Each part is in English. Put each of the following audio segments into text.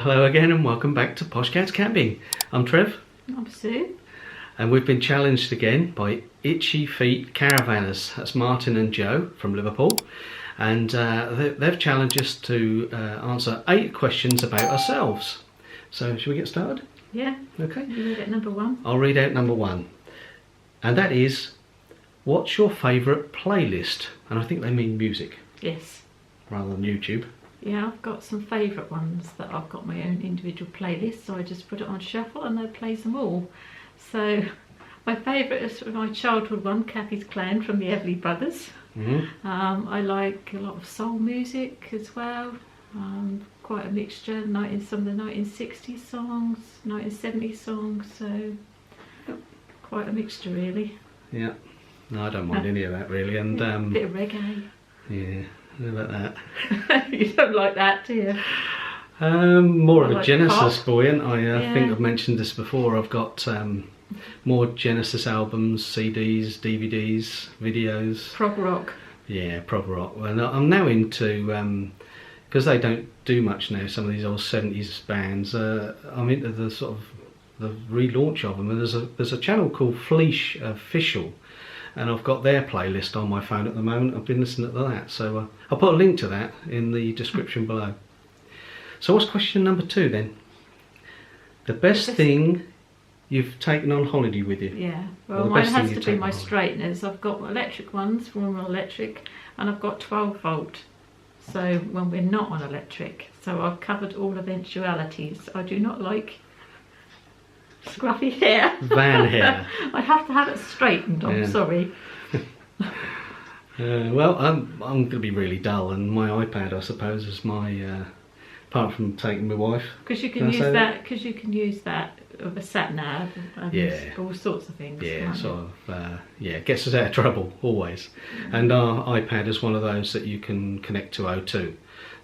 hello again and welcome back to Poshcats Camping. I'm Trev. I'm Sue. And we've been challenged again by Itchy Feet Caravanners. That's Martin and Joe from Liverpool. And they've challenged us to answer 8 questions about ourselves. So shall we get started? Yeah. Okay. You read out number 1. I'll read out number 1. And that is, what's your favourite playlist? And I think they mean music. Yes. Rather than YouTube. Yeah, I've got some favourite ones that I've got my own individual playlist, so I just put it on shuffle and it plays them all. So my favourite is my childhood one, Kathy's Clown from the Everly Brothers. Mm-hmm. I like a lot of soul music as well. Quite a mixture, some of the 1960s songs, 1970s songs, so quite a mixture really. Yeah, no, I don't mind any of that really. And a bit of reggae. Yeah, how about that? You don't like that, do you? More of a like Genesis pop. boy, and I think I've mentioned this before. I've got more Genesis albums, CDs, DVDs, videos. Prog rock. Yeah, prog rock. Well, I'm now into, because they don't do much now, some of these old 70s bands, I'm into the sort of the relaunch of them. And there's a channel called Fleesh Official, and I've got their playlist on my phone at the moment. I've been listening to that, so I'll put a link to that in the description below. So what's question number 2 then? The best thing you've taken on holiday with you? Yeah, well, mine has to be my straighteners. I've got electric ones, Royal Electric, and I've got 12 volt. So when we're not on electric, so I've covered all eventualities. I do not like scruffy hair. Van hair. I have to have it straightened. I'm sorry. Well, I'm going to be really dull, and my iPad, I suppose, is my apart from taking my wife. Because you can use that. Because you can use that of a sat nav and all sorts of things. Yeah, sort of. It gets us out of trouble always. And our iPad is one of those that you can connect to O2,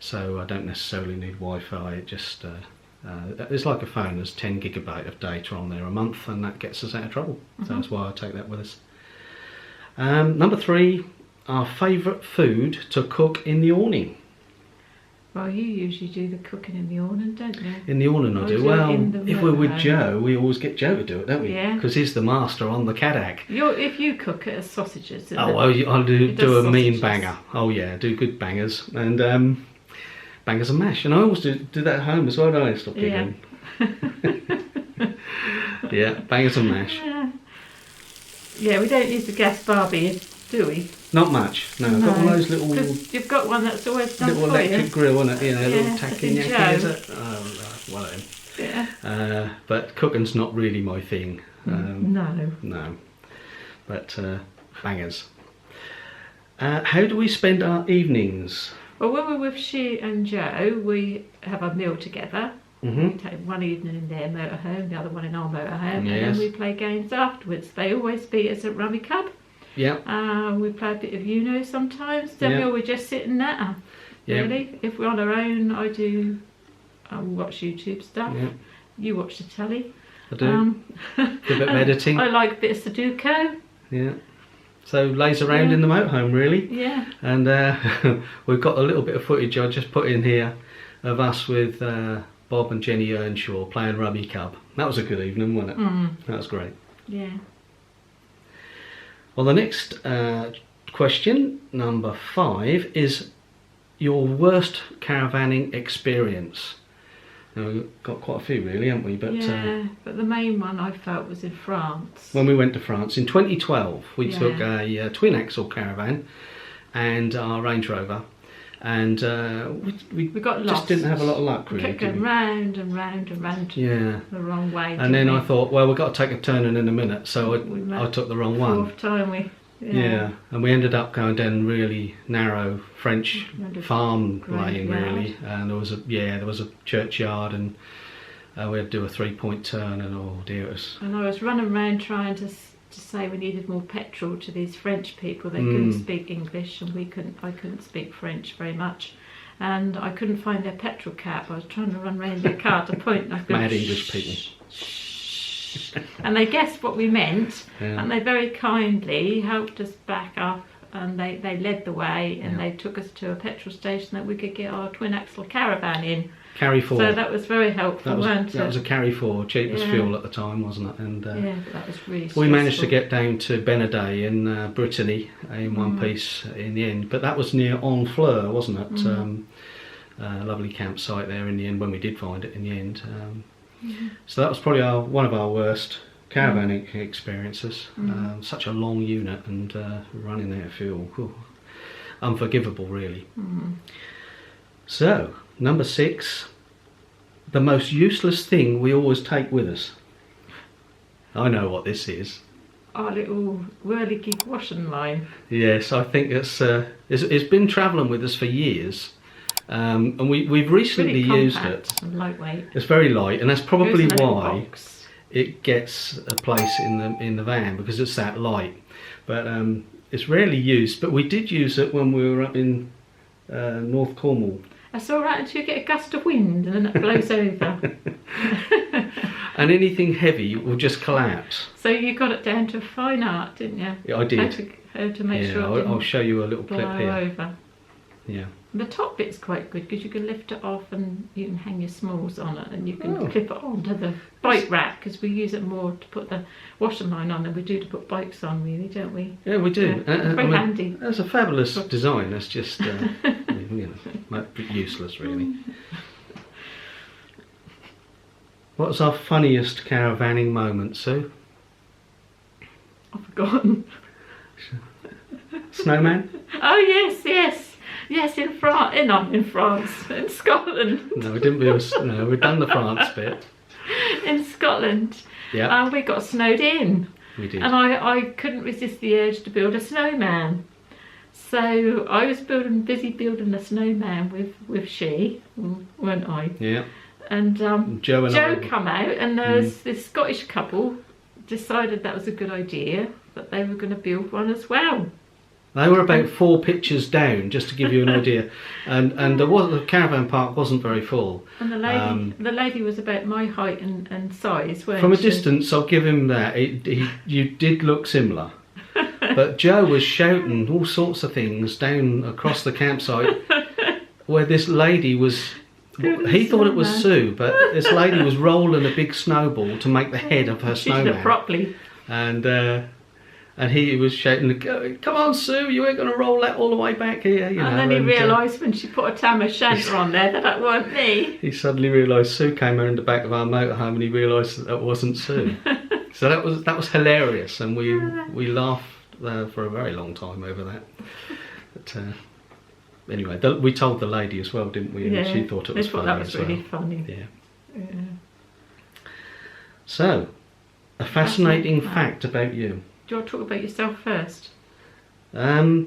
so I don't necessarily need Wi-Fi. It just it's like a phone. There's 10 gigabyte of data on there a month, and that gets us out of trouble. So that's why I take that with us. Number 3, our favourite food to cook in the awning. Well, you usually do the cooking in the awning, don't you? In the awning I do. Well, if we're with Joe, we always get Joe to do it, don't we? Yeah. Because he's the master on the Caddac. If you cook it as sausages. I'll do a mean banger. Oh yeah, do good bangers. And bangers and mash. And I always do that at home as well, don't I? Stop giggling. Yeah, bangers and mash. Yeah, we don't use the gas barbie, do we? Not much, no. I've got one of those little... You've got one that's always done little for electric you. grill, isn't it? You know, little tacky yacky, is it? Oh, well, him. Yeah. But cooking's not really my thing. No. But bangers. How do we spend our evenings? Well, when we're with she and Joe, we have a meal together. We take one evening in their motorhome, the other one in our motorhome, and then we play games afterwards. They always beat us at Rummy Cub. Yeah. We play a bit of Uno sometimes. Then we always just sit and natter. Really. If we're on our own, I watch YouTube stuff. Yeah. You watch the telly. I do. Do a bit of editing. I like a bit of Sudoku. Yeah. So lays around in the motorhome really. Yeah. And we've got a little bit of footage I just put in here of us with Bob and Jenny Earnshaw playing Rummy Cub. That was a good evening, wasn't it? That was great. Yeah. Well, the next question, number 5, is your worst caravanning experience. Now, we've got quite a few really, haven't we? But but the main one I felt was in France. When we went to France in 2012, we took a twin axle caravan and our Range Rover, and we got lost. Just didn't have a lot of luck really. We kept going round and round and round the wrong way. And then I thought, well, we've got to take a turning in a minute, so I took the wrong one. 4th time and we ended up going down really narrow French farm lane really, and there was a churchyard, and we had to do a 3-point turn, and oh dear, it was. And I was running around trying to say we needed more petrol to these French people. They couldn't speak English, and I couldn't speak French very much, and I couldn't find their petrol cap. I was trying to run around their car to point, and I mad English people. And they guessed what we meant, and they very kindly helped us back up, and they led the way, and they took us to a petrol station that we could get our twin axle caravan in. Carry 4. So that was very helpful, weren't it? That was a Carry 4, cheapest Yeah. fuel at the time, wasn't it? And Yeah, but that was really stressful. we managed to get down to Beneday in Brittany in one piece in the end, but that was near Honfleur, wasn't it? Lovely campsite there in the end when we did find it in the end. So that was probably one of our worst caravanning experiences. Such a long unit and running out of fuel. Whew. Unforgivable, really. So, number 6, the most useless thing we always take with us. I know what this is. Our little whirligig washing line. Yes, I think it's been travelling with us for years. And we've recently really used compact it. and lightweight. It's very light, and that's probably Goes in a little why box. it gets a place in the van, because it's that light. But it's rarely used. But we did use it when we were up in North Cornwall. That's all right until you get a gust of wind and then it blows over. And anything heavy will just collapse. So you got it down to fine art, didn't you? Yeah, I did. How to make sure it didn't I'll show you a little clip blow here. over. Yeah. The top bit's quite good because you can lift it off and you can hang your smalls on it and you can clip it onto the bike rack, because we use it more to put the washing line on than we do to put bikes on, really, don't we? Yeah, we do. Yeah, it's very handy. That's a fabulous design. That's just useless, really. What's our funniest caravanning moment, Sue? I've forgotten. Snowman? Oh yes, in France. Not in France, in Scotland. No, we didn't. We've done the France bit. In Scotland. Yeah. We got snowed in. We did. And I couldn't resist the urge to build a snowman. So I was busy building a snowman with she, weren't I? Yeah. And Joe come out, and there's this Scottish couple decided that was a good idea, that they were going to build one as well. They were about 4 pitches down, just to give you an idea, and the caravan park wasn't very full. And the lady was about my height and size, weren't From a she? distance, I'll give him that. You did look similar, but Joe was shouting all sorts of things down across the campsite, where this lady was. He thought it was Sue, but this lady was rolling a big snowball to make the head of her snowman. Properly. And he was shouting, "Come on, Sue, you ain't going to roll that all the way back here." And then he realised when she put a tam o' shanter on there that weren't me. He suddenly realised Sue came around the back of our motorhome, and he realised that wasn't Sue. So that was hilarious, and we laughed for a very long time over that. But, anyway, we told the lady as well, didn't we? And she thought it was funny. That was really funny. Yeah. So, a fascinating fact about you. Do you want to talk about yourself first? Well,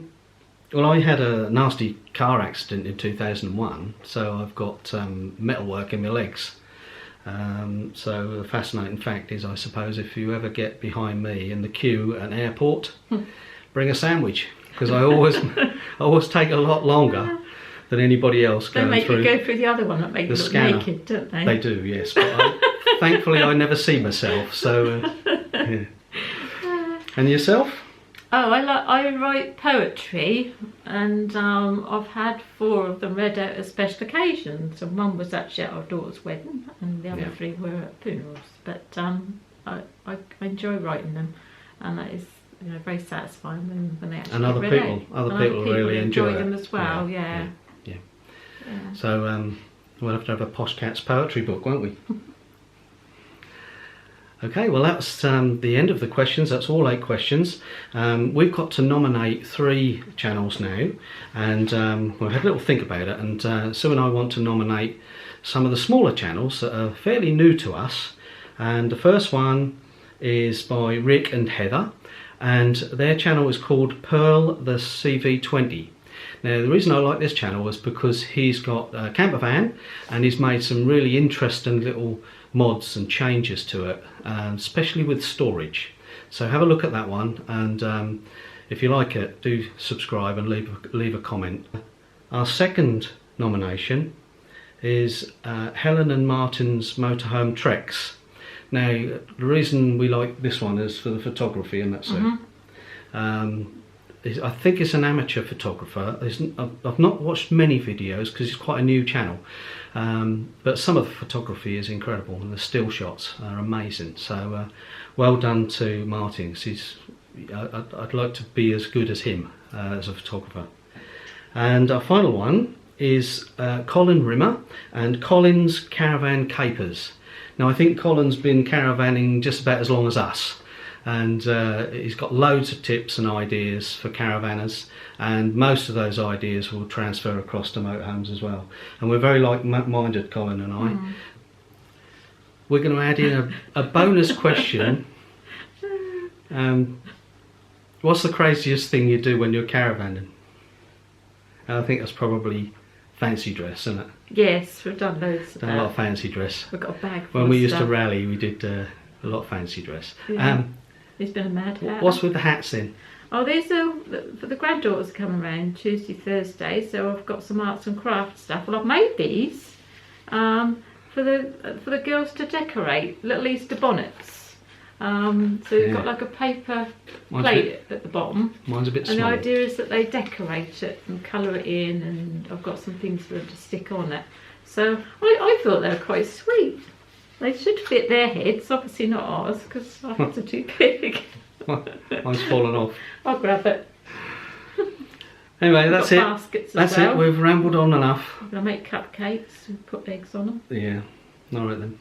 I had a nasty car accident in 2001, so I've got metalwork in my legs. So the fascinating fact is, I suppose, if you ever get behind me in the queue at an airport, bring a sandwich, because I always take a lot longer than anybody else going through. They make you go through the other one that makes you look naked, don't they? They do, yes. But thankfully, I never see myself. So, yeah. And yourself? Oh, I write poetry, and I've had 4 of them read out at special occasions, and one was actually at our daughter's wedding, and the other 3 were at funerals. But I enjoy writing them, and that is very satisfying when they actually and other get read people, out. other people really enjoy them as well. Yeah. So we'll have to have a Poshcats poetry book, won't we? Okay, well that's the end of the questions. That's all 8 questions. We've got to nominate 3 channels now, and we'll have a little think about it. And Sue and I want to nominate some of the smaller channels that are fairly new to us. And the first one is by Rick and Heather, and their channel is called Pearl the CV20. Now, the reason I like this channel is because he's got a camper van, and he's made some really interesting little mods and changes to it, especially with storage. So have a look at that one, and if you like it, do subscribe and leave a comment. Our second nomination is Helen and Martin's Motorhome Treks. Now, the reason we like this one is for the photography, and that's it. I think it's an amateur photographer. I've not watched many videos because it's quite a new channel, but some of the photography is incredible and the still shots are amazing. So well done to Martin. I'd like to be as good as him as a photographer. And our final one is Colin Rimmer and Colin's Caravan Capers. Now I think Colin's been caravanning just about as long as us, and he's got loads of tips and ideas for caravanners, and most of those ideas will transfer across to motorhomes as well. And we're very like-minded, Colin and I. We're going to add in a bonus question. What's the craziest thing you do when you're caravanning? I think that's probably fancy dress, isn't it? Yes, we've done loads of that. A lot of fancy dress. We've got a bag full When we of used stuff. to rally, we did a lot of fancy dress. Yeah. It's been a mad hat. What's with the hats then? Oh, these are for the granddaughters coming around Tuesday, Thursday. So I've got some arts and crafts stuff. Well, I've made these for the girls to decorate little Easter bonnets. So you've got like a paper plate at the bottom. Mine's a bit small. small. And the idea is that they decorate it and colour it in, and I've got some things for them to stick on it. So I thought they were quite sweet. They should fit their heads, obviously not ours, because our heads are too big. Mine's fallen off. I'll grab it. Anyway, that's it. Baskets That's as well. it. We've rambled on enough. I'm going to make cupcakes and put eggs on them. Yeah. All right then.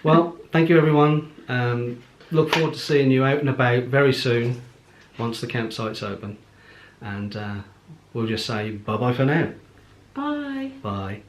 Well, thank you everyone. Look forward to seeing you out and about very soon once the campsite's open. And we'll just say bye-bye for now. Bye. Bye.